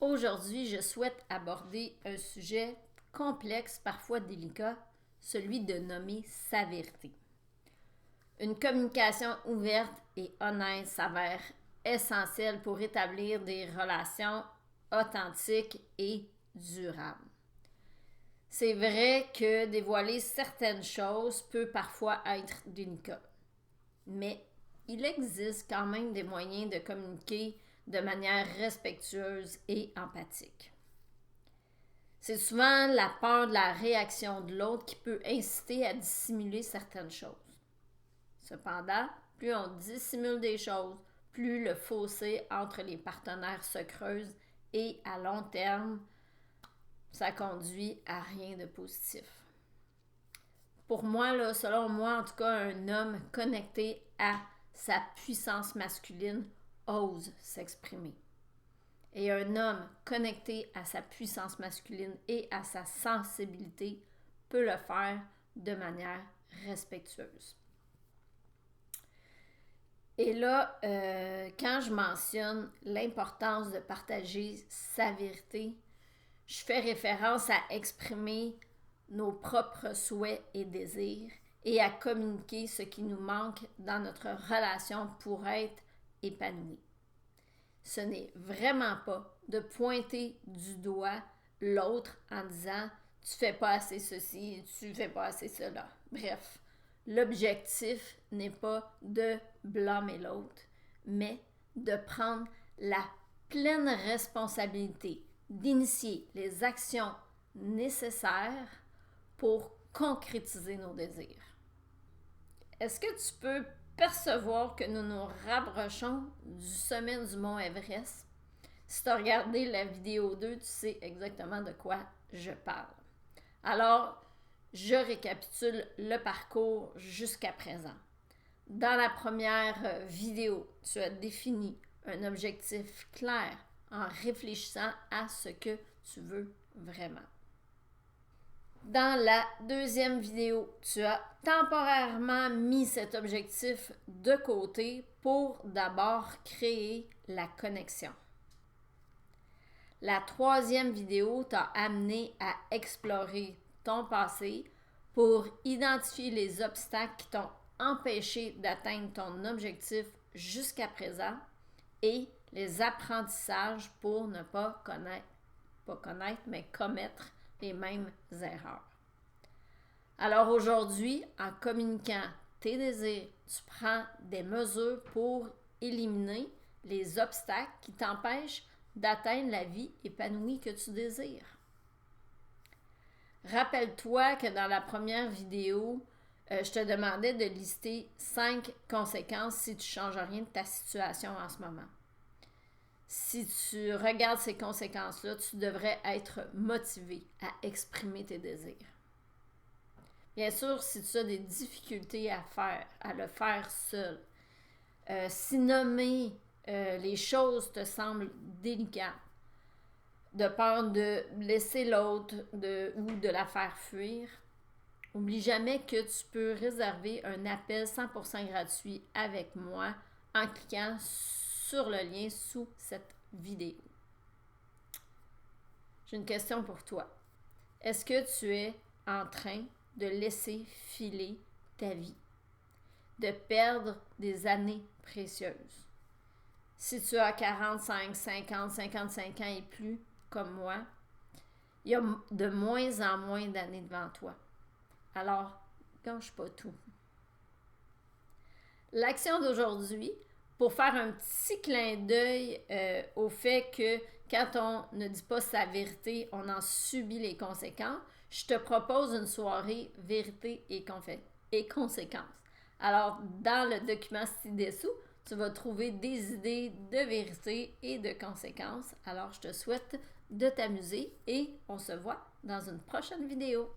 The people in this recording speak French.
Aujourd'hui, je souhaite aborder un sujet complexe, parfois délicat, celui de nommer sa vérité. Une communication ouverte et honnête s'avère essentielle pour établir des relations authentiques et durables. C'est vrai que dévoiler certaines choses peut parfois être délicat, mais il existe quand même des moyens de communiquer de manière respectueuse et empathique. C'est souvent la peur de la réaction de l'autre qui peut inciter à dissimuler certaines choses. Cependant, plus on dissimule des choses, plus le fossé entre les partenaires se creuse et à long terme, ça conduit à rien de positif. Pour moi, selon moi, en tout cas, un homme connecté à sa puissance masculine ose s'exprimer. Et un homme connecté à sa puissance masculine et à sa sensibilité peut le faire de manière respectueuse. Et là, quand je mentionne l'importance de partager sa vérité, je fais référence à exprimer nos propres souhaits et désirs et à communiquer ce qui nous manque dans notre relation pour être épanoui. Ce n'est vraiment pas de pointer du doigt l'autre en disant « tu fais pas assez ceci, tu fais pas assez cela ». Bref, l'objectif n'est pas de blâmer l'autre, mais de prendre la pleine responsabilité d'initier les actions nécessaires pour concrétiser nos désirs. Est-ce que tu peux percevoir que nous nous rapprochons du sommet du mont Everest? Si tu as regardé la vidéo 2, tu sais exactement de quoi je parle. Alors, je récapitule le parcours jusqu'à présent. Dans la première vidéo, tu as défini un objectif clair en réfléchissant à ce que tu veux vraiment. Dans la deuxième vidéo, tu as temporairement mis cet objectif de côté pour d'abord créer la connexion. La troisième vidéo t'a amené à explorer ton passé pour identifier les obstacles qui t'ont empêché d'atteindre ton objectif jusqu'à présent et les apprentissages pour ne pas commettre les mêmes erreurs. Alors aujourd'hui, en communiquant tes désirs, tu prends des mesures pour éliminer les obstacles qui t'empêchent d'atteindre la vie épanouie que tu désires. Rappelle-toi que dans la première vidéo, je te demandais de lister 5 conséquences si tu ne changes rien de ta situation en ce moment. Si tu regardes ces conséquences-là, tu devrais être motivé à exprimer tes désirs. Bien sûr, si tu as des difficultés à le faire seul, si nommer les choses te semble délicat, de peur de laisser l'autre ou de la faire fuir, n'oublie jamais que tu peux réserver un appel 100% gratuit avec moi en cliquant sur le lien sous cette vidéo. J'ai une question pour toi. Est-ce que tu es en train de laisser filer ta vie, de perdre des années précieuses? Si tu as 45, 50, 55 ans et plus, comme moi, il y a de moins en moins d'années devant toi. Alors, gâche pas tout. L'action d'aujourd'hui, pour faire un petit clin d'œil au fait que quand on ne dit pas sa vérité, on en subit les conséquences, je te propose une soirée vérité et conséquences. Alors, dans le document ci-dessous, tu vas trouver des idées de vérité et de conséquences. Alors, je te souhaite de t'amuser et on se voit dans une prochaine vidéo.